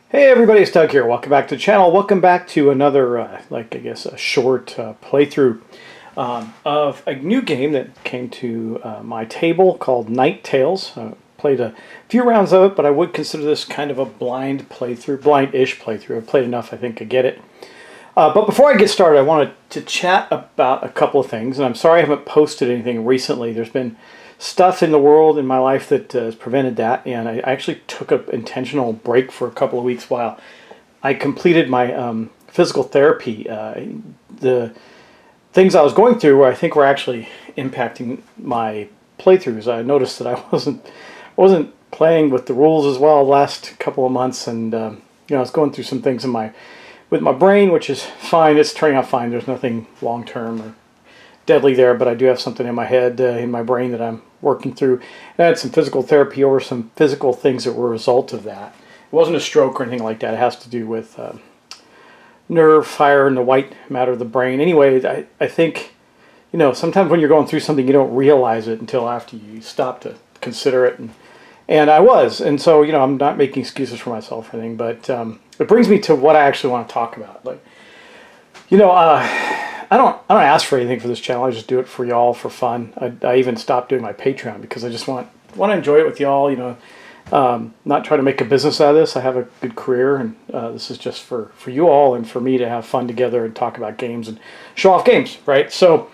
Hey everybody, it's Doug here. Welcome back to the channel. Welcome back to another, I guess, a short playthrough of a new game that came to my table called Night Tales. Played a few rounds of it, but I would consider this kind of a blind playthrough, blind-ish playthrough. I've played enough, I think, to get it. But before I get started, I wanted to chat about a couple of things, and I'm sorry I haven't posted anything recently. There's been stuff in the world in my life that has prevented that, and I actually took an intentional break for a couple of weeks while I completed my physical therapy. The things I was going through, I think, were actually impacting my playthroughs. I noticed that I wasn't playing with the rules as well the last couple of months, and I was going through some things with my brain, which is fine. It's turning out fine. There's nothing long term or deadly there, but I do have something in my head, in my brain, that I'm working through. And I had some physical therapy over some physical things that were a result of that. It wasn't a stroke or anything like that. It has to do with nerve fire in the white matter of the brain. Anyway, I think, sometimes when you're going through something, you don't realize it until after you stop to consider it. And I was. And so, I'm not making excuses for myself or anything, but it brings me to what I actually want to talk about. I don't ask for anything for this channel. I just do it for y'all for fun. I even stopped doing my Patreon because I just want to enjoy it with y'all. Not try to make a business out of this. I have a good career, and this is just for you all and for me to have fun together and talk about games and show off games, right? So,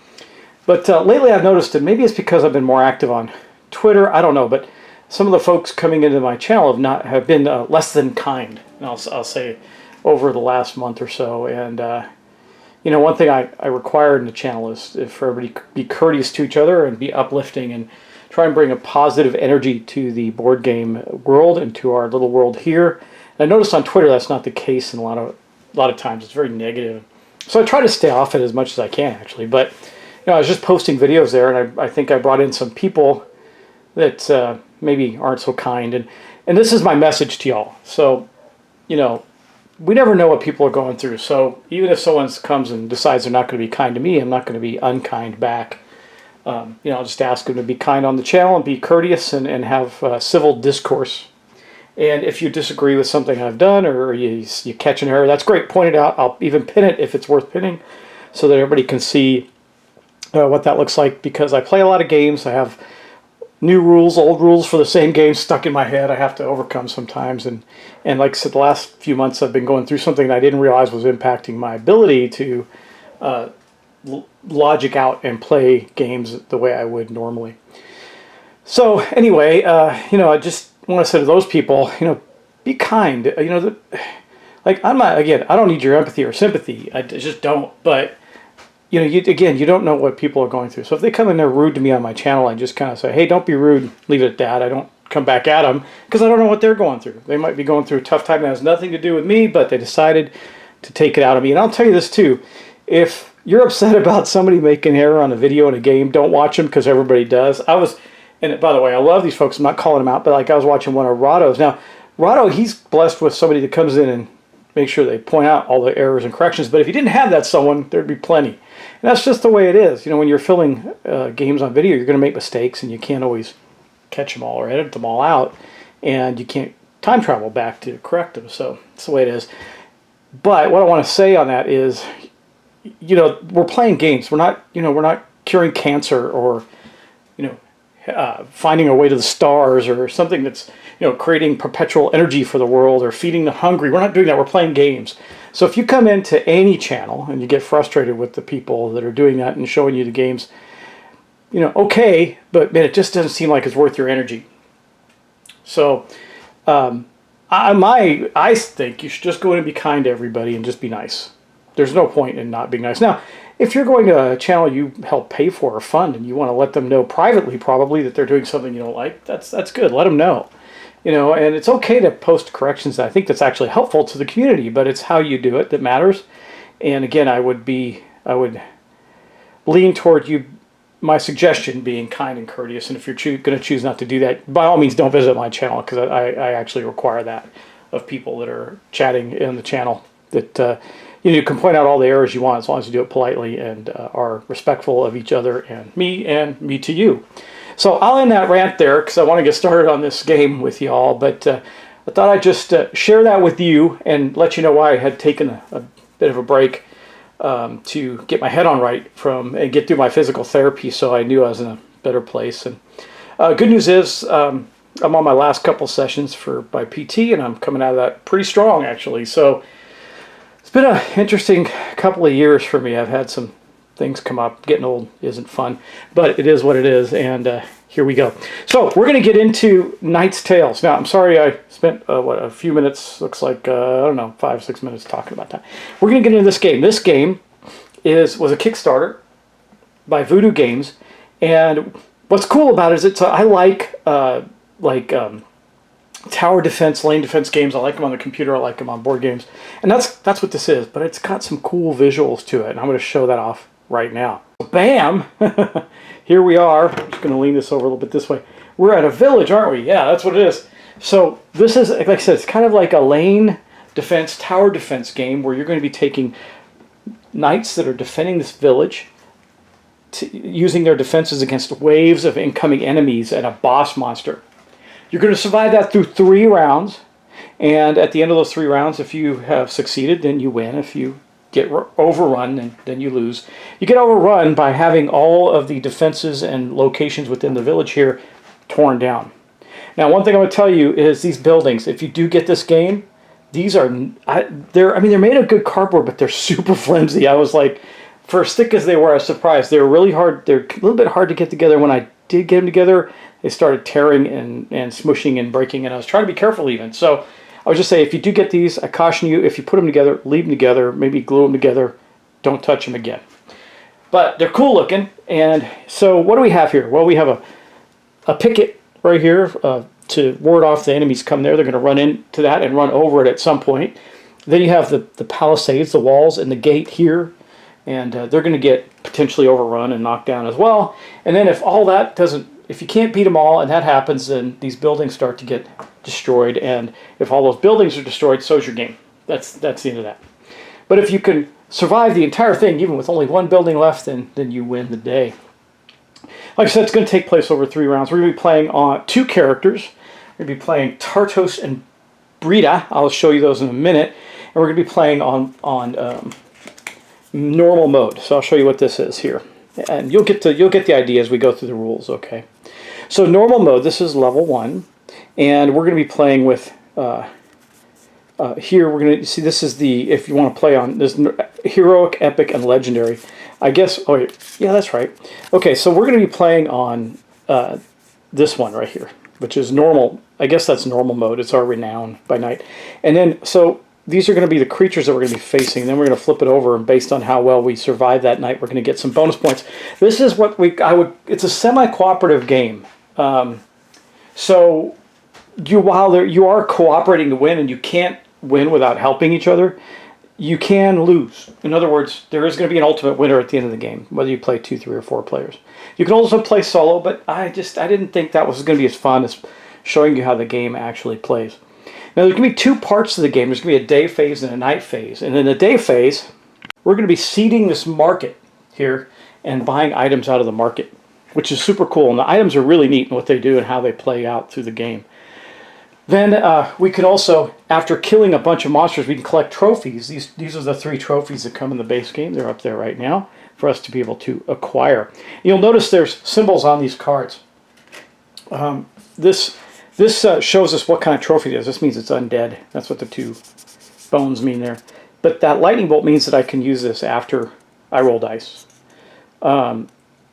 but lately I've noticed that maybe it's because I've been more active on Twitter. I don't know, but some of the folks coming into my channel have been less than kind, and I'll say over the last month or so, and one thing I require in the channel is for everybody to be courteous to each other and be uplifting and try and bring a positive energy to the board game world and to our little world here. And I noticed on Twitter that's not the case, and a lot of times it's very negative. So I try to stay off it as much as I can, actually. But I was just posting videos there, and I think I brought in some people that maybe aren't so kind. And this is my message to y'all. So, we never know what people are going through. So even if someone comes and decides they're not going to be kind to me, I'm not going to be unkind back. I'll just ask them to be kind on the channel and be courteous and have civil discourse. And if you disagree with something I've done or you catch an error, that's great. Point it out. I'll even pin it if it's worth pinning so that everybody can see what that looks like, because I play a lot of games. I have new rules, old rules for the same game stuck in my head I have to overcome sometimes. And like I said, the last few months I've been going through something that I didn't realize was impacting my ability to logic out and play games the way I would normally. So anyway, I just want to say to those people, be kind. I'm not, again, I don't need your empathy or sympathy. I just don't. But you don't know what people are going through. So if they come in there rude to me on my channel, I just kind of say, hey, don't be rude, leave it at that. I don't come back at them because I don't know what they're going through. They might be going through a tough time that has nothing to do with me, but they decided to take it out of me. And I'll tell you this too, if you're upset about somebody making an error on a video in a game, don't watch them, because everybody does. And by the way, I love these folks. I'm not calling them out, but I was watching one of Rahdo's. Now, Rahdo, he's blessed with somebody that comes in and make sure they point out all the errors and corrections. But if you didn't have that someone, there'd be plenty. And that's just the way it is. When you're filming games on video, you're going to make mistakes, and you can't always catch them all or edit them all out. And you can't time travel back to correct them. So that's the way it is. But what I want to say on that is, we're playing games. We're not curing cancer or, finding our way to the stars or something that's, creating perpetual energy for the world or feeding the hungry. We're not doing that. We're playing games. So if you come into any channel and you get frustrated with the people that are doing that and showing you the games, okay, but man, it just doesn't seem like it's worth your energy. So I think you should just go in and be kind to everybody and just be nice. There's no point in not being nice. Now, if you're going to a channel you help pay for or fund and you want to let them know privately probably that they're doing something you don't like, that's good. Let them know. And it's okay to post corrections. I think that's actually helpful to the community, but it's how you do it that matters. And again, I would lean toward my suggestion being kind and courteous. And if you're going to choose not to do that, by all means, don't visit my channel, because I actually require that of people that are chatting in the channel. That you can point out all the errors you want as long as you do it politely and are respectful of each other and me to you. So I'll end that rant there because I want to get started on this game with y'all. But I thought I'd just share that with you and let you know why I had taken a bit of a break to get my head on right and get through my physical therapy, so I knew I was in a better place. And good news is I'm on my last couple sessions by PT, and I'm coming out of that pretty strong, actually. So it's been an interesting couple of years for me. I've had some things come up. Getting old isn't fun, but it is what it is, and here we go. So we're going to get into Knight's Tales. Now, I'm sorry I spent a few minutes, looks like, I don't know, 5-6 minutes talking about that. We're going to get into this game. This game was a Kickstarter by Voodoo Games, and what's cool about it is I like tower defense, lane defense games. I like them on the computer. I like them on board games, and that's what this is. But it's got some cool visuals to it, and I'm going to show that off right now. Bam! Here we are. I'm just going to lean this over a little bit this way. We're at a village, aren't we? Yeah, that's what it is. So this is, like I said, it's kind of like a lane defense, tower defense game where you're going to be taking knights that are defending this village, using their defenses against waves of incoming enemies and a boss monster. You're going to survive that through 3 rounds, and at the end of those 3 rounds, if you have succeeded, then you win. If you get overrun, and then you lose. You get overrun by having all of the defenses and locations within the village here torn down. Now, one thing I would tell you is these buildings, if you do get this game, these are, they're made of good cardboard, but they're super flimsy. I was like, for as thick as they were, I was surprised. They were really hard. They're a little bit hard to get together. When I did get them together, they started tearing and smushing and breaking, and I was trying to be careful even. So I would just say, if you do get these, I caution you, if you put them together, leave them together, maybe glue them together, don't touch them again. But they're cool looking, and so what do we have here? Well, we have a picket right here to ward off the enemies coming there. They're going to run into that and run over it at some point. Then you have the palisades, the walls, and the gate here, and they're going to get potentially overrun and knocked down as well. And then if you can't beat them all, and that happens, then these buildings start to get destroyed, and if all those buildings are destroyed, so's your game. That's the end of that. But if you can survive the entire thing, even with only 1 building left, then you win the day. Like I said, it's going to take place over 3 rounds. We're going to be playing on 2 characters. We're going to be playing Tartos and Brita. I'll show you those in a minute. And we're going to be playing on normal mode. So I'll show you what this is here, and you'll get the idea as we go through the rules. Okay. So normal mode. This is level 1. And we're going to be playing with, here we're going to, see this is if you want to play on this heroic, epic, and legendary. I guess, oh wait, yeah, that's right. Okay, so we're going to be playing on this one right here, which is normal. I guess that's normal mode. It's our renown by night. And then, so these are going to be the creatures that we're going to be facing. And then we're going to flip it over, and based on how well we survive that night, we're going to get some bonus points. This is what it's a semi-cooperative game. So while you are cooperating to win, and you can't win without helping each other, you can lose. In other words, there is going to be an ultimate winner at the end of the game, whether you play 2, 3, or 4 players. You can also play solo, but I didn't think that was going to be as fun as showing you how the game actually plays. Now, there's going to be 2 parts to the game. There's going to be a day phase and a night phase. And in the day phase, we're going to be seeding this market here and buying items out of the market, which is super cool. And the items are really neat in what they do and how they play out through the game. Then we can also, after killing a bunch of monsters, we can collect trophies. These are the 3 trophies that come in the base game. They're up there right now for us to be able to acquire. You'll notice there's symbols on these cards. This shows us what kind of trophy it is. This means it's undead. That's what the 2 bones mean there. But that lightning bolt means that I can use this after I roll dice. In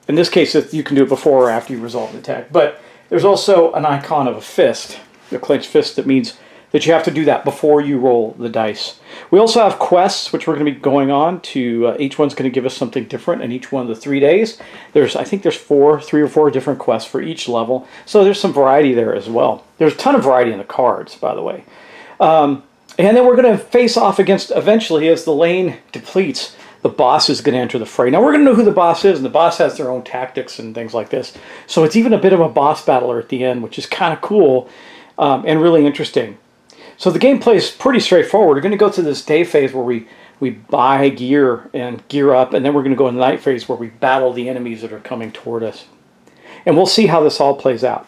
this case, you can do it before or after you resolve the attack. But there's also an icon of a fist, a clenched fist, that means that you have to do that before you roll the dice. We also have quests, which we're going to be going on to. Each one's going to give us something different in each one of the 3 days. I think there's 3 or 4 different quests for each level. So there's some variety there as well. There's a ton of variety in the cards, by the way. And then we're going to face off against, eventually, as the lane depletes, the boss is going to enter the fray. Now, we're going to know who the boss is, and the boss has their own tactics and things like this. So it's even a bit of a boss battler at the end, which is kind of cool and really interesting. So the gameplay is pretty straightforward. We're going to go through this day phase where we buy gear and gear up, and then we're going to go in the night phase where we battle the enemies that are coming toward us. And we'll see how this all plays out.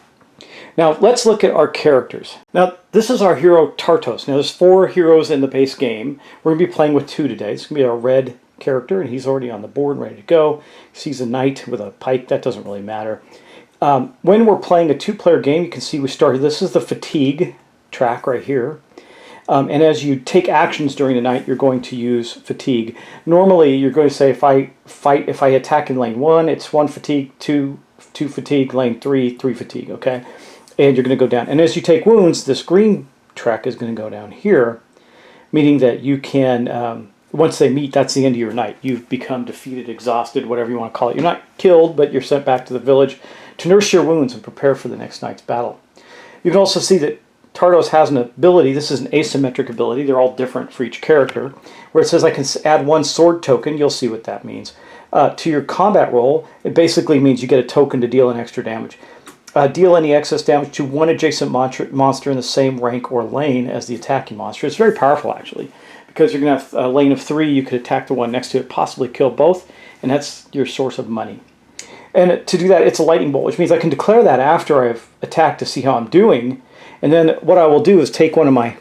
Now, let's look at our characters. Now, this is our hero, Tartos. Now, there's 4 heroes in the base game. We're going to be playing with 2 today. It's going to be our red character, and he's already on the board, ready to go. He's a knight with a pike. That doesn't really matter. When we're playing a 2-player game, you can see we started. This is the fatigue track right here. And as you take actions during the night, you're going to use fatigue. Normally, you're going to say, if I attack in lane 1, it's 1 fatigue, 2 fatigue, lane 3 fatigue, okay? And you're going to go down. And as you take wounds, this green track is going to go down here, meaning that you can, once they meet, that's the end of your night. You've become defeated, exhausted, whatever you want to call it. You're not killed, but you're sent back to the village to nurse your wounds and prepare for the next night's battle. You can also see that Tartos has an ability. This is an asymmetric ability. They're all different for each character. Where it says I can add 1 sword token. You'll see what that means. To your combat roll, it basically means you get a token to deal an extra damage. Deal any excess damage to 1 adjacent monster in the same rank or lane as the attacking monster. It's very powerful, actually, because you're going to have a lane of 3. You could attack the one next to it, possibly kill both, and that's your source of money. And to do that, it's a lightning bolt, which means I can declare that after I've attacked to see how I'm doing. And then what I will do is take one of my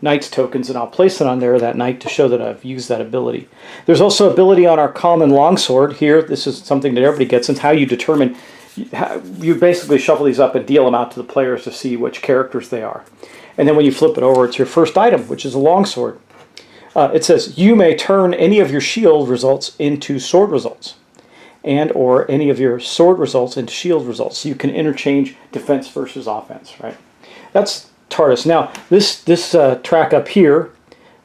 knight's tokens and I'll place it on there that night to show that I've used that ability. There's also ability on our common longsword here. This is something that everybody gets. It's how you determine. You basically shuffle these up and deal them out to the players to see which characters they are. And then when you flip it over, it's your first item, which is a longsword. It says, you may turn any of your shield results into sword results, and or any of your sword results into shield results. So you can interchange defense versus offense, right? That's Tartos. Now, this track up here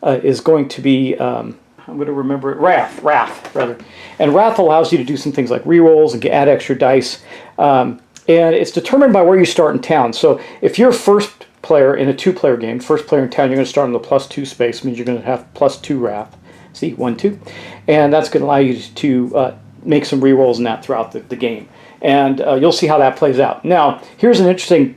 is going to be, I'm going to remember it, Wrath, rather. And Wrath allows you to do some things like rerolls and add extra dice. And it's determined by where you start in town. So if you're first player in a 2-player game, first player in town, you're going to start in the +2 space, means you're going to have +2 Wrath. See, 1, 2. And that's going to allow you to make some rerolls in that throughout the game. And you'll see how that plays out. Now, here's an interesting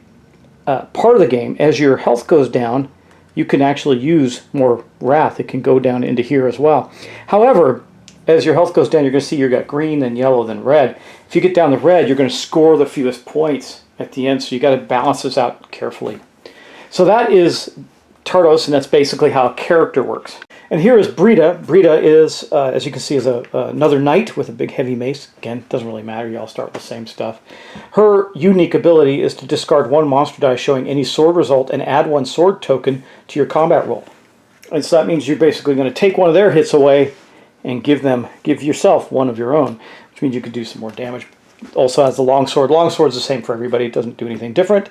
part of the game. As your health goes down, you can actually use more Wrath. It can go down into here as well. However, as your health goes down, you're going to see you've got green, then yellow, then red. If you get down to red, you're going to score the fewest points at the end, so you got to balance this out carefully. So that is Tartos, and that's basically how a character works. And here is Brita. Brita is, as you can see, is another knight with a big heavy mace. Again, doesn't really matter. You all start with the same stuff. Her unique ability is to discard 1 monster die showing any sword result and add 1 sword token to your combat roll. And so that means you're basically going to take one of their hits away and give yourself one of your own, which means you could do some more damage. Also has the longsword. Longsword's the same for everybody. It doesn't do anything different.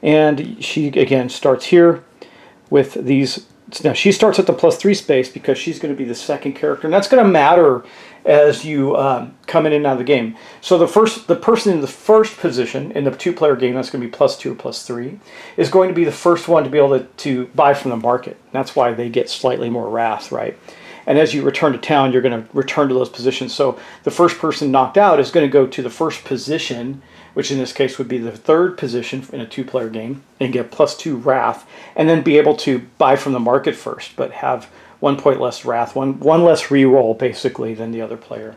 And she, again, starts here with these. Now, she starts at the +3 space because she's going to be the second character. And that's going to matter as you come in and out of the game. So the person in the first position in the 2-player game, that's going to be +2 or +3, is going to be the first one to be able to buy from the market. That's why they get slightly more Wrath, right? And as you return to town, you're going to return to those positions. So the first person knocked out is going to go to the first position, which in this case would be the 3rd position in a 2-player game, and get +2 Wrath, and then be able to buy from the market first, but have 1 point less Wrath, one less reroll, basically, than the other player.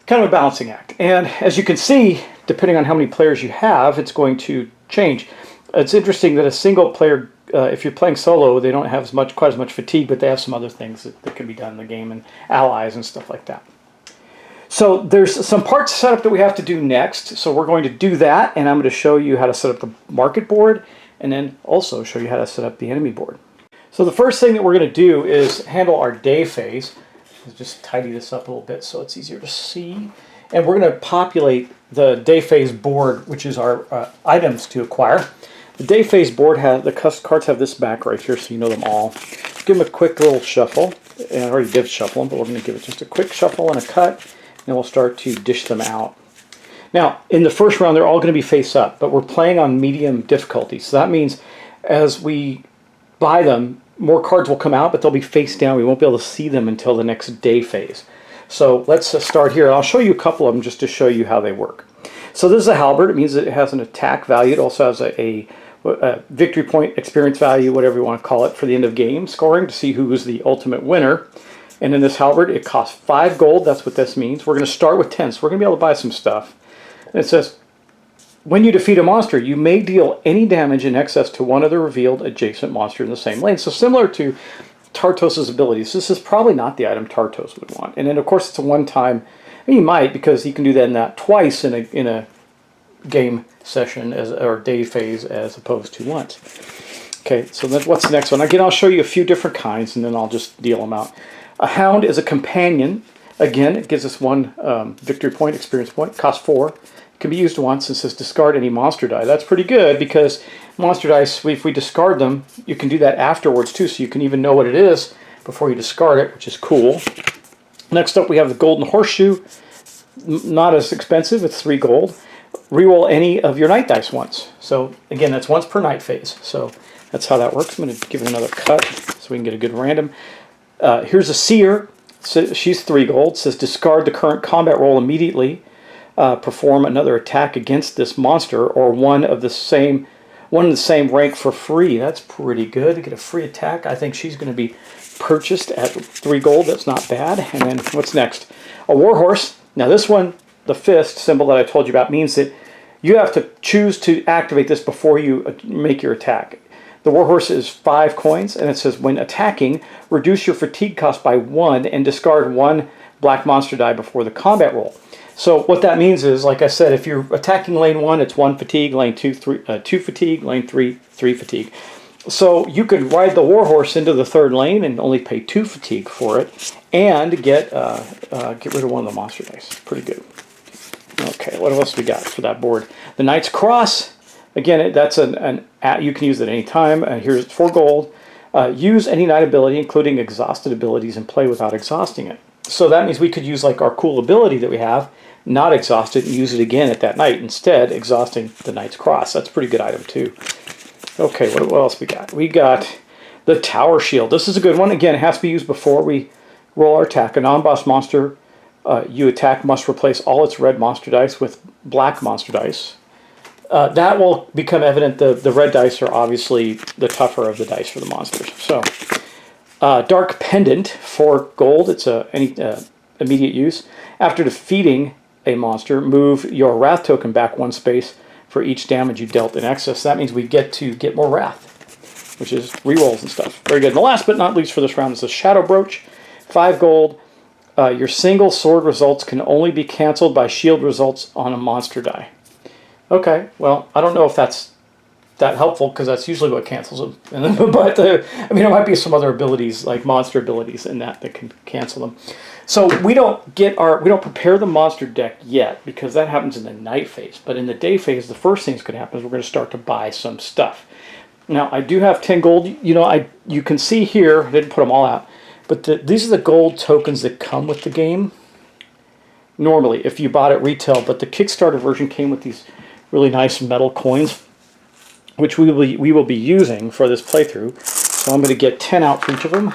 Kind of a balancing act. And as you can see, depending on how many players you have, it's going to change. It's interesting that a single player, if you're playing solo, they don't have quite as much fatigue, but they have some other things that can be done in the game, and allies and stuff like that. So there's some parts setup that we have to do next. So we're going to do that, and I'm going to show you how to set up the market board, and then also show you how to set up the enemy board. So the first thing that we're going to do is handle our day phase. Let's just tidy this up a little bit so it's easier to see. And we're going to populate the day phase board, which is our items to acquire. The day phase board the cards have this back right here, so you know them all. Give them a quick little shuffle. And I already did shuffle them, but we're going to give it just a quick shuffle and a cut. And we'll start to dish them out. Now, in the first round, they're all going to be face up, but we're playing on medium difficulty. So that means as we buy them, more cards will come out, but they'll be face down. We won't be able to see them until the next day phase. So let's start here. I'll show you a couple of them just to show you how they work. So this is a halberd. It means that it has an attack value. It also has victory point, experience value, whatever you want to call it, for the end of game scoring to see who is the ultimate winner. And in this halberd, it costs 5 gold. That's what this means. We're going to start with 10, so we're going to be able to buy some stuff. And it says, when you defeat a monster, you may deal any damage in excess to one of the revealed adjacent monster in the same lane. So similar to Tartos' abilities, this is probably not the item Tartos would want. And then, of course, it's a one-time. I mean, he might, because he can do that twice in a game session or day phase as opposed to once. Okay, so then what's the next one? Again, I'll show you a few different kinds, and then I'll just deal them out. A hound is a companion. Again, it gives us 1 victory point, experience point, costs 4. It can be used once and says discard any monster die. That's pretty good because monster dice, if we discard them, you can do that afterwards too, so you can even know what it is before you discard it, which is cool. Next up, we have the golden horseshoe. Not as expensive, it's 3 gold. Reroll any of your night dice once. So again, that's once per night phase. So that's how that works. I'm going to give it another cut so we can get a good random. Here's a seer. So she's 3 gold. It says discard the current combat roll immediately. Perform another attack against this monster or one in the same rank for free. That's pretty good to get a free attack. I think she's going to be purchased at 3 gold. That's not bad. And then what's next? A warhorse. Now this one, the fist symbol that I told you about, means that you have to choose to activate this before you make your attack. The warhorse is 5 coins, and it says when attacking, reduce your fatigue cost by 1 and discard 1 black monster die before the combat roll. So what that means is, like I said, if you're attacking lane 1, it's 1 fatigue, lane 2, 2 fatigue, lane 3, 3 fatigue. So you could ride the warhorse into the 3rd lane and only pay 2 fatigue for it, and get rid of 1 of the monster dice. Pretty good. Okay, what else we got for that board? The Knight's Cross. Again, that's you can use it at any time. Here's 4 gold. Use any knight ability, including exhausted abilities, and play without exhausting it. So that means we could use like our cool ability that we have, not exhaust it, and use it again at that night, instead exhausting the Knight's Cross. That's a pretty good item too. Okay, what else we got? We got the Tower Shield. This is a good one. Again, it has to be used before we roll our attack. A non-boss monster you attack must replace all its red monster dice with black monster dice. That will become evident. The red dice are obviously the tougher of the dice for the monsters. So, Dark Pendant, 4 gold. It's any immediate use. After defeating a monster, move your Wrath token back 1 space for each damage you dealt in excess. That means we get to get more Wrath, which is rerolls and stuff. Very good. And the last but not least for this round is the Shadow Brooch, 5 gold. Your single sword results can only be canceled by shield results on a monster die. Okay, well, I don't know if that's that helpful, because that's usually what cancels them. But I mean, it might be some other abilities, like monster abilities, in that can cancel them. So we don't prepare the monster deck yet, because that happens in the night phase. But in the day phase, the first thing that's going to happen is we're going to start to buy some stuff. Now, I do have 10 gold. You know, you can see here, I didn't put them all out, but these are the gold tokens that come with the game. Normally, if you bought it retail, but the Kickstarter version came with these really nice metal coins, which we will be using for this playthrough. So I'm going to get 10 out for each of them.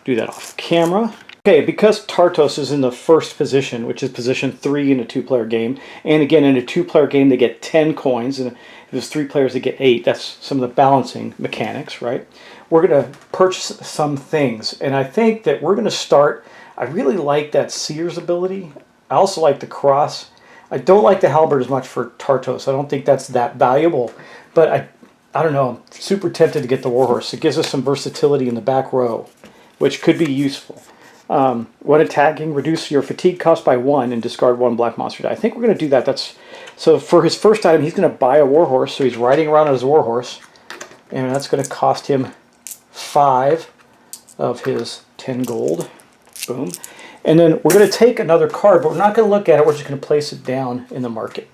Do that off camera. Okay, because Tartos is in the first position, which is position 3 in a 2-player game, and again, in a 2-player game they get 10 coins, and if there's 3 players they get 8. That's some of the balancing mechanics, right? We're going to purchase some things, and I think that we're going to start. I really like that Seer's ability. I also like the cross. I don't like the halberd as much for Tartos. I don't think that's that valuable, but I don't know. I'm super tempted to get the Warhorse. It gives us some versatility in the back row, which could be useful. When attacking, reduce your fatigue cost by 1 and discard 1 black monster die. I think we're going to do that. So for his first item, he's going to buy a Warhorse, so he's riding around on his Warhorse, and that's going to cost him 5 of his 10 gold. Boom. And then we're going to take another card, but we're not going to look at it. We're just going to place it down in the market.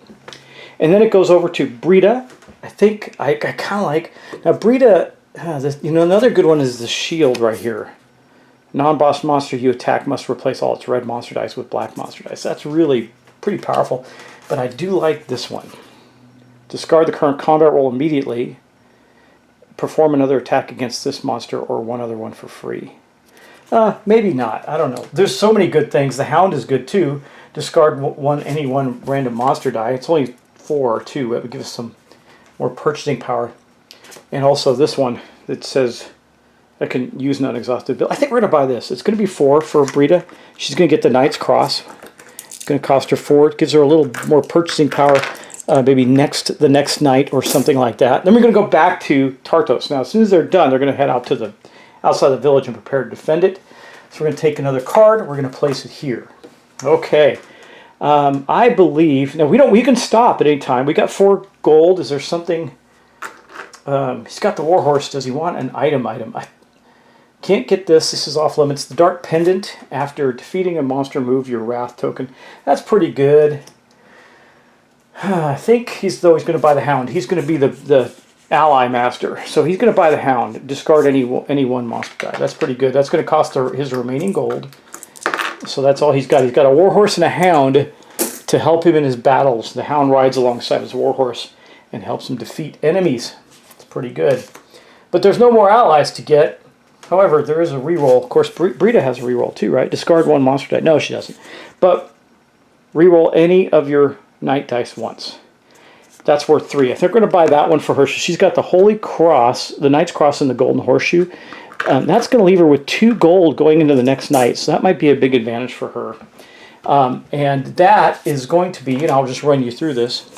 And then it goes over to Brita. I think I kind of like... Now, Brita, another good one is the shield right here. Non-boss monster you attack must replace all its red monster dice with black monster dice. That's really pretty powerful. But I do like this one. Discard the current combat roll immediately. Perform another attack against this monster or one other one for free. Maybe not. I don't know. There's so many good things. The Hound is good too. Discard any one random monster die. It's only 4 or 2. It would give us some more purchasing power. And also this one that says I can use an unexhausted bill. I think we're going to buy this. It's going to be 4 for Brita. She's going to get the Knight's Cross. It's going to cost her 4. It gives her a little more purchasing power, maybe the next night or something like that. Then we're going to go back to Tartos. Now, as soon as they're done, they're going to head out to the outside the village and prepare to defend it. So we're going to take another card. We're going to place it here. Okay. I believe now we can stop at any time. We got 4 gold. Is there something? He's got the Warhorse. Does he want an item? I can't get this. This is off limits. The Dark Pendant. After defeating a monster, move your Wrath token. That's pretty good. I think he's going to buy the Hound. He's going to be the ally master. So he's going to buy the Hound. Discard any one monster die. That's pretty good. That's going to cost his remaining gold. So that's all he's got. He's got a Warhorse and a Hound to help him in his battles. The Hound rides alongside his Warhorse and helps him defeat enemies. It's pretty good. But there's no more allies to get. However, there is a reroll. Of course, Brita has a reroll too, right? Discard 1 monster die. No, she doesn't. But reroll any of your Knight dice once. That's worth 3. I think we're going to buy that one for her. She's got the Holy Cross, the Knight's Cross, and the Golden Horseshoe. That's going to leave her with 2 gold going into the next night. So that might be a big advantage for her. And that is going to be, and I'll just run you through this,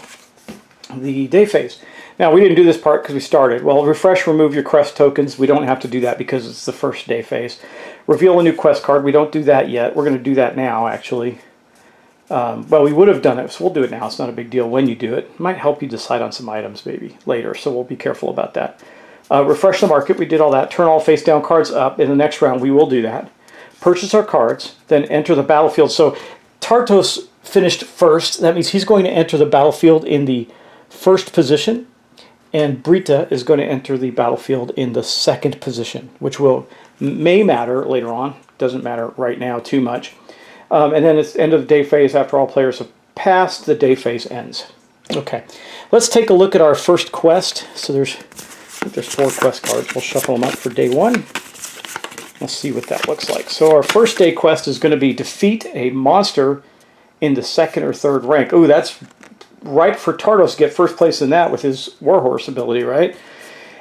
the day phase. Now, we didn't do this part because we started. Well, refresh, remove your quest tokens. We don't have to do that because it's the first day phase. Reveal a new quest card. We don't do that yet. We're going to do that now, actually. Well, we would have done it, so we'll do it now. It's not a big deal when you do it. It might help you decide on some items maybe later, so we'll be careful about that. Refresh the market. We did all that. Turn all face-down cards up. In the next round, we will do that. Purchase our cards, then enter the battlefield. So Tartos finished first. That means he's going to enter the battlefield in the first position. And Brita is going to enter the battlefield in the second position, which may matter later on. Doesn't matter right now too much. And then it's end of the day phase. After all players have passed, the day phase ends. Okay, let's take a look at our first quest. So there's 4 quest cards. We'll shuffle them up for day 1. Let's see what that looks like. So our first day quest is going to be defeat a monster in the 2nd or 3rd rank. Ooh, that's right for Tartos to get first place in that with his Warhorse ability, right?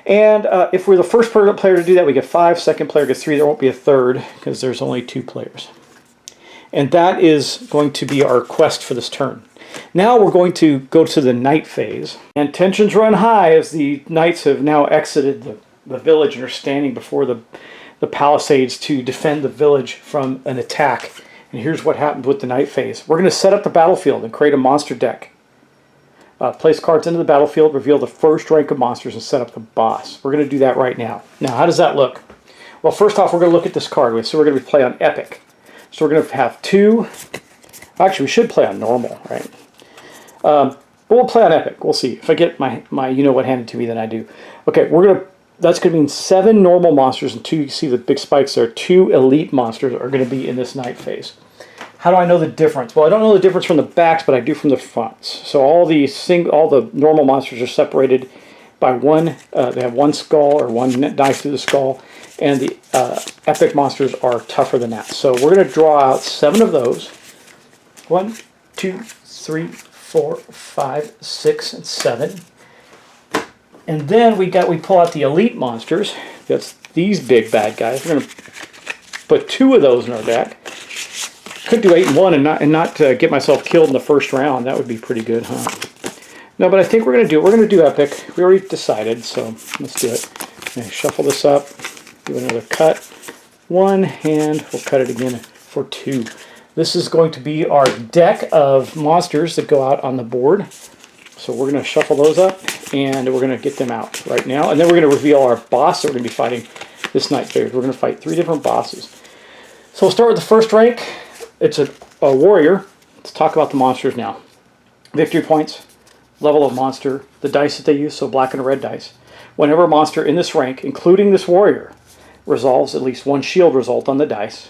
And if we're the first player to do that, we get 5. Second player gets 3. There won't be a third because there's only 2 players. And that is going to be our quest for this turn. Now we're going to go to the night phase. And tensions run high as the knights have now exited the village and are standing before the palisades to defend the village from an attack. And here's what happened with the night phase. We're going to set up the battlefield and create a monster deck. Place cards into the battlefield, reveal the first rank of monsters, and set up the boss. We're going to do that right now. Now, how does that look? Well, first off, we're going to look at this card. So we're going to play on Epic. So we're going to have 2. Actually, we should play on normal, right? But we'll play on Epic. We'll see. If I get my you-know-what handed to me, then I do. Okay, that's going to mean 7 normal monsters and 2, you see the big spikes there, 2 elite monsters are going to be in this night phase. How do I know the difference? Well, I don't know the difference from the backs, but I do from the fronts. So all the normal monsters are separated by one. They have 1 skull or 1 dice through the skull, and the epic monsters are tougher than that. So we're going to draw out 7 of those. 1, 2, 3, 4, 5, 6, and 7. And then we pull out the elite monsters. That's these big bad guys. We're going to put 2 of those in our deck. Could do 8 and 1 and not get myself killed in the first round. That would be pretty good, huh? No, but I think we're going to do epic. We already decided, so let's do it. Okay, shuffle this up. Do another cut. 1 hand. We'll cut it again for 2. This is going to be our deck of monsters that go out on the board. So we're going to shuffle those up, and we're going to get them out right now. And then we're going to reveal our boss that we're going to be fighting this night phase. We're going to fight 3 different bosses. So we'll start with the first rank. It's a warrior. Let's talk about the monsters now. Victory points, level of monster, the dice that they use, so black and red dice. Whenever a monster in this rank, including this warrior, resolves at least 1 shield result on the dice,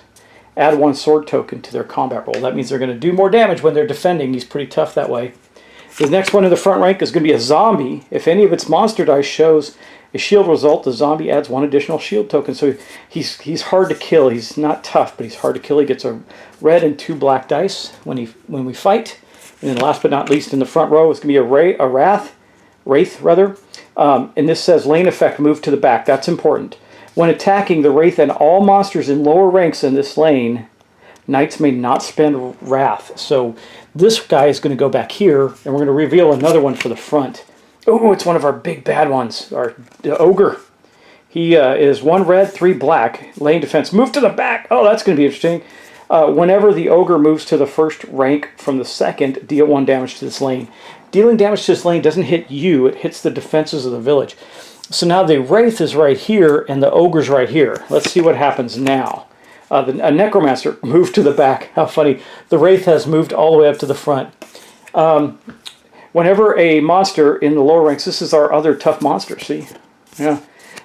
add 1 sword token to their combat roll. That means they're going to do more damage when they're defending. He's pretty tough that way. The next one in the front rank is going to be a zombie. If any of its monster dice shows a shield result, the zombie adds 1 additional shield token. So he's hard to kill. He's not tough, but he's hard to kill. He gets a red and 2 black dice when we fight. And then last but not least in the front row is going to be a wrath. Wraith rather. And this says lane effect, move to the back. That's important. When attacking the Wraith and all monsters in lower ranks in this lane, knights may not spend Wrath. So this guy is going to go back here, and we're going to reveal another one for the front. Oh, it's one of our big bad ones, our Ogre. He is 1 red, 3 black, lane defense. Move to the back. Oh, that's going to be interesting. Whenever the Ogre moves to the first rank from the second, deal 1 damage to this lane. Dealing damage to this lane doesn't hit you, it hits the defenses of the village. So now the Wraith is right here, and the Ogre's right here. Let's see what happens now. A Necromancer moved to the back. How funny. The Wraith has moved all the way up to the front. Whenever a monster in the lower ranks, this is our other tough monster, see? Yeah.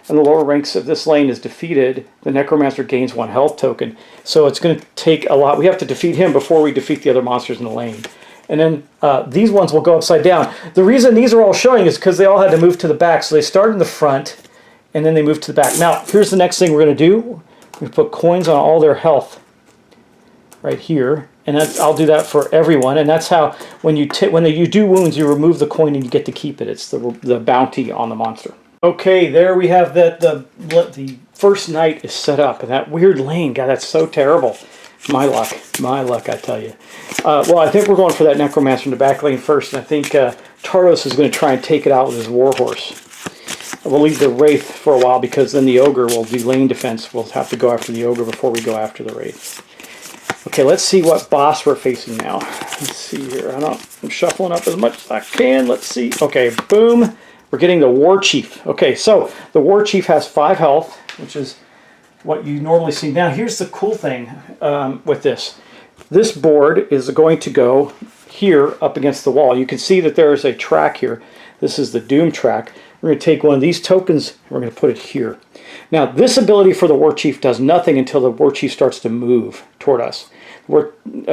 In the lower ranks of this lane is defeated, the Necromancer gains 1 health token. So it's going to take a lot. We have to defeat him before we defeat the other monsters in the lane. And then these ones will go upside down. The reason these are all showing is because they all had to move to the back. So they start in the front, and then they move to the back. Now, here's the next thing we're going to do. We put coins on all their health right here. And I'll do that for everyone. And that's how, when you do wounds, you remove the coin and you get to keep it. It's the bounty on the monster. Okay, there we have that. The first knight is set up. And that weird lane, God, that's so terrible. My luck, I tell you. Well, I think we're going for that Necromancer in the back lane first. And I think Tardos is going to try and take it out with his Warhorse. We'll leave the Wraith for a while because then the Ogre will do lane defense. We'll have to go after the Ogre before we go after the Wraith. Okay, let's see what boss we're facing now. Let's see here. I'm shuffling up as much as I can. Let's see. Okay, boom. We're getting the War Chief. Okay, so the War Chief has 5 health, which is what you normally see. Now, here's the cool thing with this. This board is going to go here up against the wall. You can see that there is a track here. This is the Doom track. We're going to take one of these tokens and we're going to put it here. Now, this ability for the War Chief does nothing until the War Chief starts to move toward us.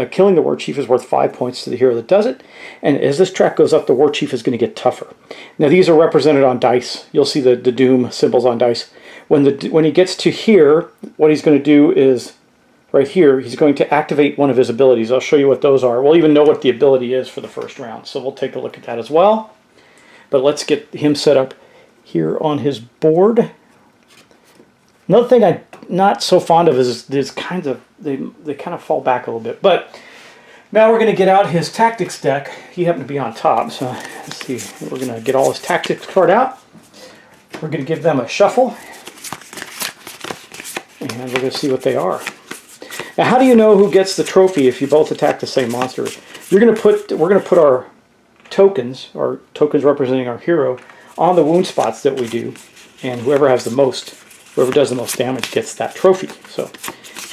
Killing the War Chief is worth 5 points to the hero that does it. And as this track goes up, the War Chief is going to get tougher. Now, these are represented on dice. You'll see the Doom symbols on dice. When he gets to here, what he's going to do is, right here, he's going to activate one of his abilities. I'll show you what those are. We'll even know what the ability is for the first round. So we'll take a look at that as well. But let's get him set up here on his board. Another thing I'm not so fond of is these kinds of, they kind of fall back a little bit. But now we're going to get out his tactics deck. He happened to be on top, so let's see. We're going to get all his tactics card out. We're going to give them a shuffle. And we're going to see what they are. Now, how do you know who gets the trophy if you both attack the same monster? We're going to put our tokens representing our hero, on the wound spots that we do, and whoever does the most damage gets that trophy. So,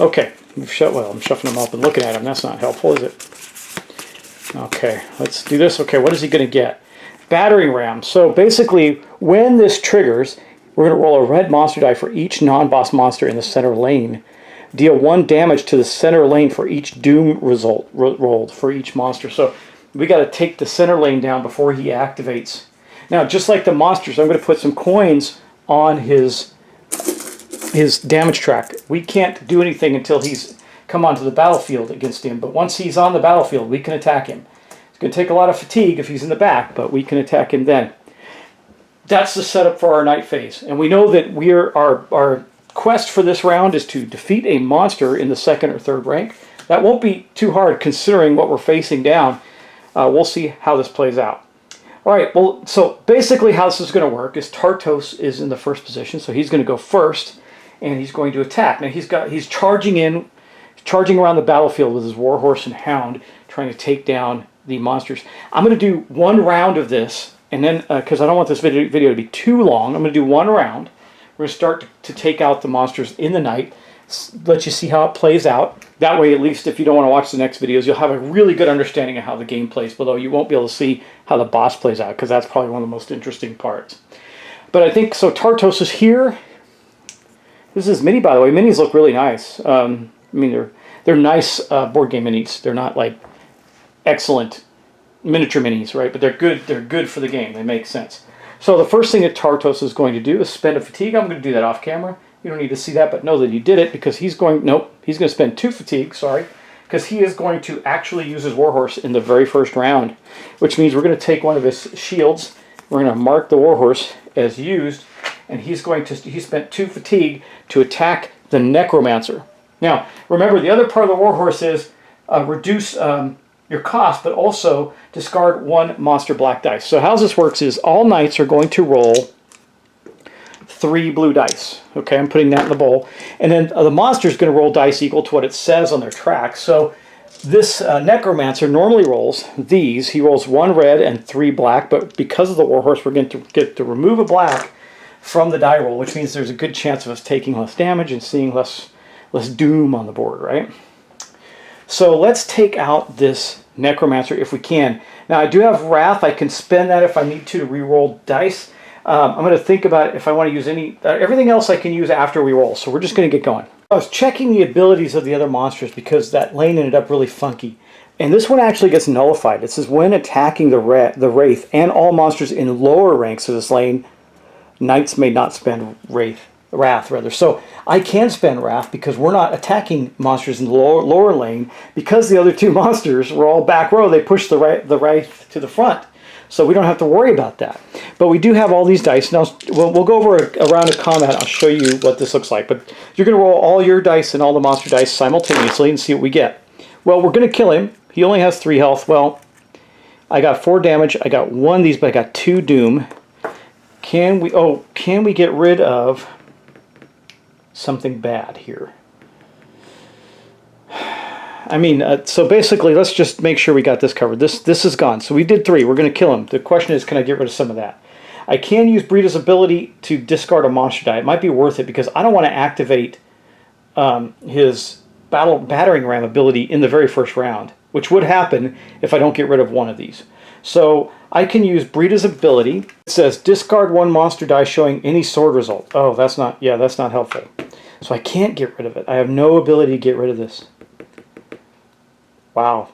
okay, I'm shuffling them up and looking at him. That's not helpful, is it? Okay, let's do this. Okay, what is he going to get? Battering ram. So basically, when this triggers, we're going to roll a red monster die for each non-boss monster in the center lane. Deal 1 damage to the center lane for each Doom result rolled for each monster. So we got to take the center lane down before he activates. Now, just like the monsters, I'm going to put some coins on his damage track. We can't do anything until he's come onto the battlefield against him. But once he's on the battlefield, we can attack him. It's going to take a lot of fatigue if he's in the back, but we can attack him then. That's the setup for our night phase. And we know that our quest for this round is to defeat a monster in the 2nd or 3rd rank. That won't be too hard considering what we're facing down. We'll see how this plays out. All right, well, so basically how this is going to work is Tartos is in the first position, so he's going to go first, and he's going to attack. Now he's charging around the battlefield with his Warhorse and Hound, trying to take down the monsters. I'm going to do 1 round of this, and then because I don't want this video to be too long, I'm going to do 1 round. We're going to start to take out the monsters in the night, let you see how it plays out. That way, at least if you don't want to watch the next videos, you'll have a really good understanding of how the game plays, although you won't be able to see how the boss plays out, because that's probably one of the most interesting parts. But I think, so Tartos is here. This is Mini, by the way. Minis look really nice. I mean, they're nice board game minis. They're not like excellent miniature minis, right? But they're good for the game. They make sense. So the first thing that Tartos is going to do is spend a fatigue. I'm going to do that off camera. You don't need to see that, but know that he did it because he's going to spend 2 fatigue, because he is going to actually use his Warhorse in the very first round, which means we're going to take one of his shields We're going to mark the Warhorse as used, and he spent 2 fatigue to attack the Necromancer. Now, remember, the other part of the Warhorse is reduce your cost, but also discard 1 monster black dice. So how this works is all knights are going to roll 3 blue dice. Okay, I'm putting that in the bowl. And then the monster is going to roll dice equal to what it says on their track. So this Necromancer normally rolls these. He rolls 1 red and 3 black, but because of the Warhorse, we're going to get to remove a black from the die roll, which means there's a good chance of us taking less damage and seeing less doom on the board, right? So let's take out this Necromancer if we can. Now I do have Wrath. I can spend that if I need to re-roll dice. I'm going to think about if I want to use any... everything else I can use after we roll, so we're just going to get going. I was checking the abilities of the other monsters because that lane ended up really funky. And this one actually gets nullified. It says when attacking the Wraith and all monsters in lower ranks of this lane, knights may not spend Wrath. So I can spend Wrath because we're not attacking monsters in the lower lane. Because the other 2 monsters were all back row, they pushed the Wraith to the front. So we don't have to worry about that. But we do have all these dice. Now we'll go over a round of combat. I'll show you what this looks like. But you're going to roll all your dice and all the monster dice simultaneously and see what we get. Well, we're going to kill him. He only has 3 health. Well, I got 4 damage. I got 1 of these, but I got 2 doom. Can we get rid of something bad here? I mean, so basically, let's just make sure we got this covered. This is gone. So we did 3. We're going to kill him. The question is, can I get rid of some of that? I can use Brita's ability to discard a monster die. It might be worth it because I don't want to activate his battering ram ability in the very first round, which would happen if I don't get rid of one of these. So I can use Brita's ability. It says discard 1 monster die showing any sword result. Oh, that's not helpful. So I can't get rid of it. I have no ability to get rid of this. Wow.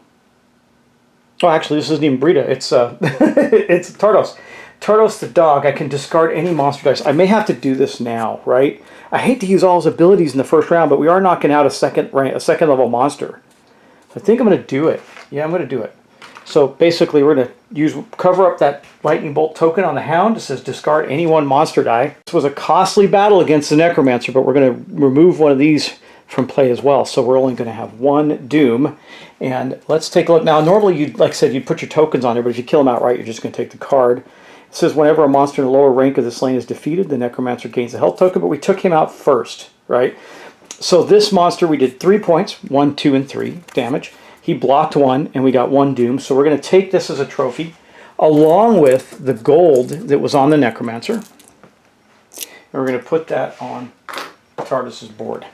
Oh, actually, this isn't even Brita. It's it's Tardos. Tardos the dog. I can discard any monster dice. I may have to do this now, right? I hate to use all his abilities in the first round, but we are knocking out a second level monster. I think I'm going to do it. Yeah, I'm going to do it. So basically, we're going to cover up that lightning bolt token on the Hound. It says discard any 1 monster die. This was a costly battle against the Necromancer, but we're going to remove one of these from play as well. So we're only going to have 1 doom. And let's take a look. Now, normally, like I said, you'd put your tokens on there, but if you kill them outright, you're just going to take the card. It says whenever a monster in the lower rank of this lane is defeated, the Necromancer gains a health token, but we took him out first, right? So this monster, we did 3 points, 1, 2, and 3 damage. He blocked 1, and we got 1 doom. So we're going to take this as a trophy, along with the gold that was on the Necromancer. And we're going to put that on Tardos's board.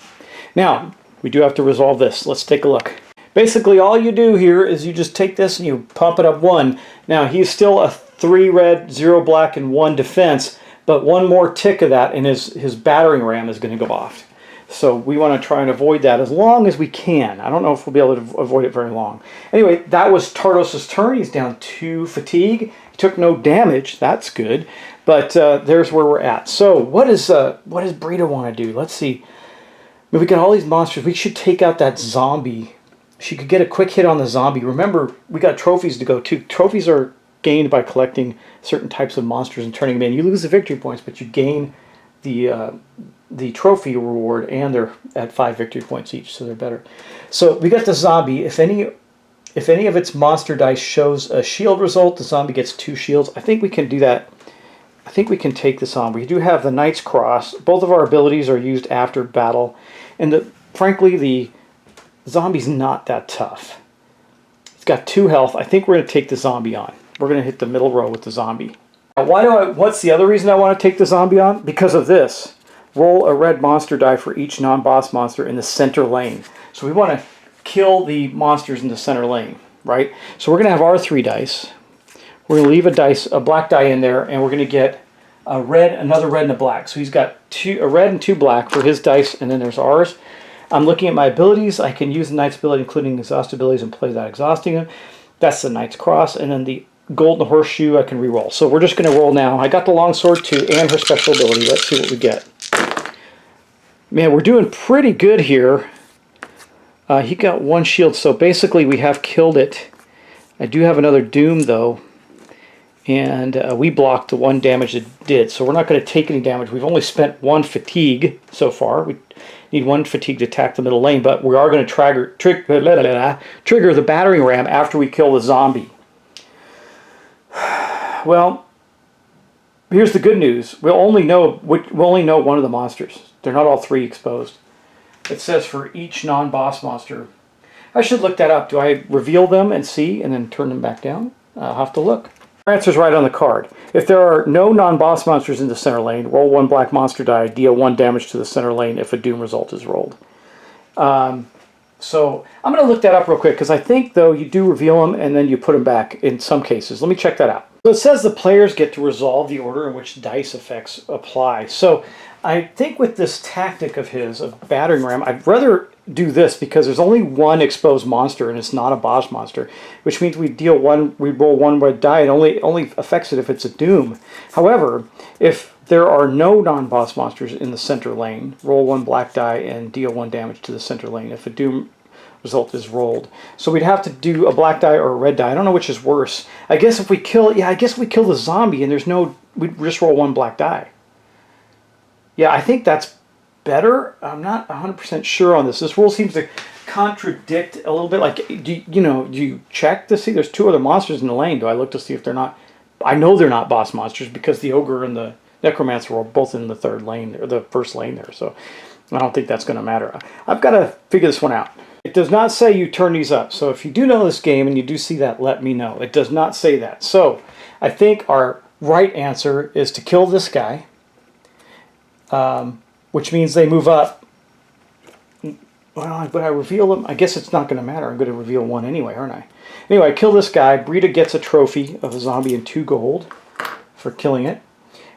Now, we do have to resolve this. Let's take a look. Basically, all you do here is you just take this and you pump it up 1. Now, he's still a 3 red, 0 black, and 1 defense, but 1 more tick of that and his battering ram is going to go off. So we want to try and avoid that as long as we can. I don't know if we'll be able to avoid it very long. Anyway, that was Tardos' turn. He's down 2 fatigue. He took no damage. That's good. But there's where we're at. So what does Brita want to do? Let's see. I mean, we got all these monsters. We should take out that zombie. She could get a quick hit on the zombie. Remember, we got trophies to go too. Trophies are gained by collecting certain types of monsters and turning them in. You lose the victory points, but you gain the trophy reward, and they're at 5 victory points each, so they're better. So we got the zombie. If any of its monster dice shows a shield result, the zombie gets 2 shields. I think we can do that. I think we can take this on. We do have the Knight's Cross. Both of our abilities are used after battle, and frankly, the zombie's not that tough. It's got 2 health. I think we're going to take the zombie on. We're going to hit the middle row with the zombie. Now, what's the other reason I want to take the zombie on? Because of this. Roll a red monster die for each non-boss monster in the center lane. So we want to kill the monsters in the center lane, right? So we're going to have our 3 dice. We're going to leave a black die in there, and we're going to get another red and a black. So he's got a red and 2 black for his dice, and then there's ours. I'm looking at my abilities. I can use the Knight's ability, including exhaust abilities, and play without exhausting them. That's the Knight's Cross, and then the golden horseshoe I can re-roll. So we're just going to roll now. I got the longsword too, and her special ability. Let's see what we get. Man, we're doing pretty good here. He got 1 shield, so basically we have killed it. I do have another doom, though. And we blocked the 1 damage it did. So we're not going to take any damage. We've only spent 1 fatigue so far. We need 1 fatigue to attack the middle lane, but we are going to trigger the battering ram after we kill the zombie. Well, here's the good news. We'll only know one of the monsters. They're not all 3 exposed. It says for each non-boss monster. I should look that up. Do I reveal them and see and then turn them back down? I'll have to look. Our answer's right on the card. If there are no non-boss monsters in the center lane, roll 1 black monster die, deal 1 damage to the center lane if a doom result is rolled. So I'm going to look that up real quick because I think, though, you do reveal them and then you put them back in some cases. Let me check that out. So it says the players get to resolve the order in which dice effects apply. So I think with this tactic of his, of battering ram, I'd rather do this because there's only 1 exposed monster and it's not a boss monster, which means we roll 1 red die. It only affects it if it's a doom. However, if there are no non-boss monsters in the center lane, roll 1 black die and deal 1 damage to the center lane if a doom result is rolled. So we'd have to do a black die or a red die. I don't know which is worse. I guess if we kill, I guess we kill the zombie and we'd just roll 1 black die. Yeah, I think that's better. I'm not 100% sure on this. This rule seems to contradict a little bit. Like, do you check to see? There's 2 other monsters in the lane. Do I look to see if they're not? I know they're not boss monsters because the ogre and the necromancer were both in the 3rd lane or the 1st lane there. So I don't think that's going to matter. I've got to figure this one out. It does not say you turn these up. So if you do know this game and you do see that, let me know. It does not say that. So I think our right answer is to kill this guy. Which means they move up. Well, but I reveal them. I guess it's not going to matter. I'm going to reveal 1 anyway, aren't I? Anyway, I kill this guy. Brita gets a trophy of a zombie and 2 gold for killing it.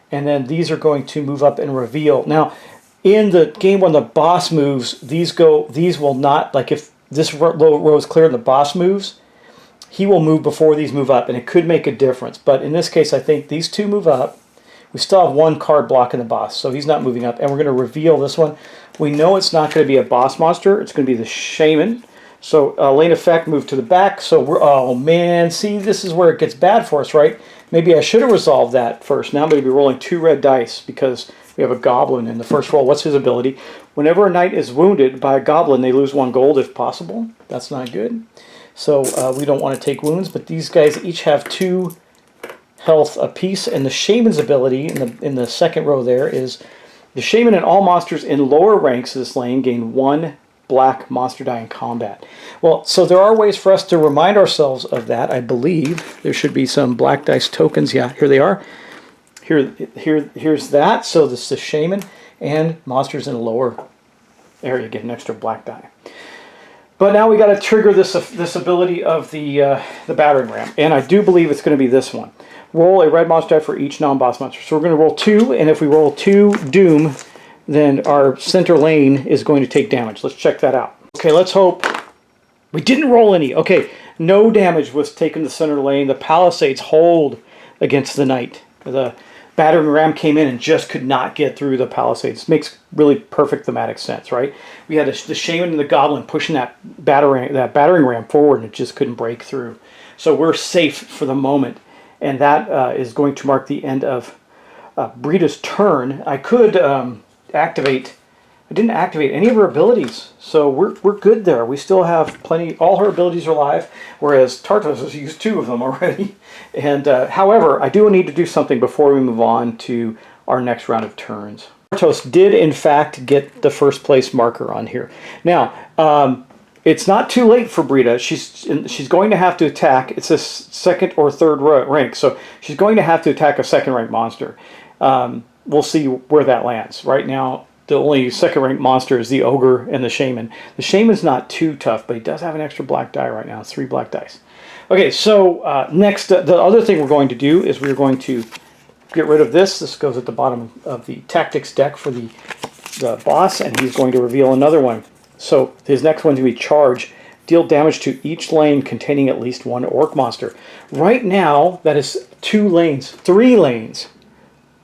And then these are going to move up and reveal. Now, in the game when the boss moves, these will not, like if this row is clear and the boss moves, he will move before these move up, and it could make a difference. But in this case, I think these 2 move up. We still have 1 card blocking the boss, so he's not moving up. And we're going to reveal this one. We know it's not going to be a boss monster. It's going to be the shaman. So lane effect, move to the back. So oh man, see, this is where it gets bad for us, right? Maybe I should have resolved that first. Now I'm going to be rolling 2 red dice because we have a goblin in the first roll. What's his ability? Whenever a knight is wounded by a goblin, they lose 1 gold if possible. That's not good. So we don't want to take wounds, but these guys each have 2 health apiece, and the shaman's ability in the 2nd row there is the shaman and all monsters in lower ranks of this lane gain 1 black monster die in combat. Well, so there are ways for us to remind ourselves of that. I believe there should be some black dice tokens. Yeah, here they are. Here's that. So this is the shaman and monsters in the lower area get an extra black die. But now we got to trigger this ability of the battering ram, and I do believe it's going to be this one. Roll a red monster die for each non-boss monster. So we're going to roll 2, and if we roll 2 doom, then our center lane is going to take damage. Let's check that out. Okay, let's hope. We didn't roll any. Okay, no damage was taken to the center lane. The palisades hold against the knight. The battering ram came in and just could not get through the palisades. Makes really perfect thematic sense, right? We had the shaman and the goblin pushing that battering ram forward, and it just couldn't break through. So we're safe for the moment. And that is going to mark the end of Brita's turn. I could activate. I didn't activate any of her abilities, so we're good there. We still have plenty. All her abilities are live, whereas Tartos has used 2 of them already. And however, I do need to do something before we move on to our next round of turns. Tartos did in fact get the 1st place marker on here. Now. It's not too late for Brita. She's going to have to attack. It's a 2nd or 3rd rank, so she's going to have to attack a 2nd rank monster. We'll see where that lands. Right now, the only 2nd rank monster is the ogre and the shaman. The shaman's not too tough, but he does have an extra black die right now. It's 3 black dice. Okay, so next, the other thing we're going to do is we're going to get rid of this. This goes at the bottom of the tactics deck for the boss, and he's going to reveal another one. So his next one's going to be charge. Deal damage to each lane containing at least 1 orc monster. Right now, that is 2 lanes. 3 lanes.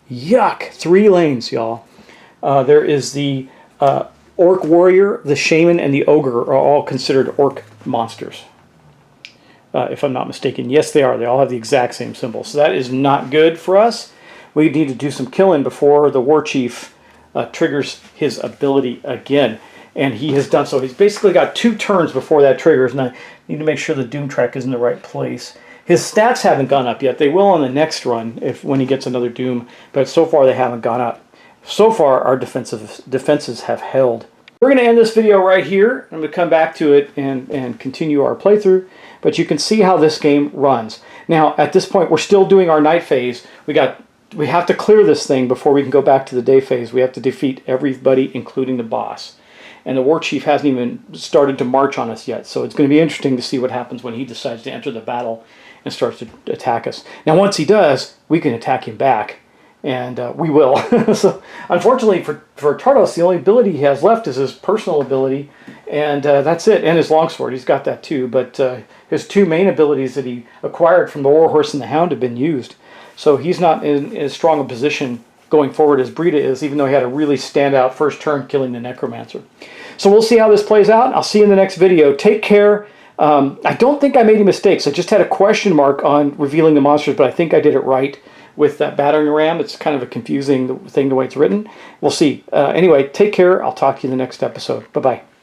Yuck. 3 lanes, y'all. There is the orc warrior, the shaman, and the ogre are all considered orc monsters. if I'm not mistaken. Yes, they are. They all have the exact same symbol. So that is not good for us. We need to do some killing before the war chief triggers his ability again. And he has done so. He's basically got 2 turns before that triggers, and I need to make sure the Doom Track is in the right place. His stats haven't gone up yet. They will on the next run when he gets another Doom, but so far they haven't gone up. So far our defenses have held. We're going to end this video right here. I'm going to come back to it and continue our playthrough, but you can see how this game runs. Now at this point we're still doing our night phase. We have to clear this thing before we can go back to the day phase. We have to defeat everybody, including the boss. And the war chief hasn't even started to march on us yet. So it's going to be interesting to see what happens when he decides to enter the battle and starts to attack us. Now once he does, we can attack him back. And we will. So unfortunately for Tardos, the only ability he has left is his personal ability. And that's it. And his longsword. He's got that too. But his 2 main abilities that he acquired from the Warhorse and the Hound have been used. So he's not in as strong a position going forward as Brita is, even though he had a really standout first turn killing the Necromancer. So we'll see how this plays out. I'll see you in the next video. Take care. I don't think I made any mistakes. I just had a question mark on revealing the monsters, but I think I did it right with that battering ram. It's kind of a confusing thing the way it's written. We'll see. Anyway, take care. I'll talk to you in the next episode. Bye-bye.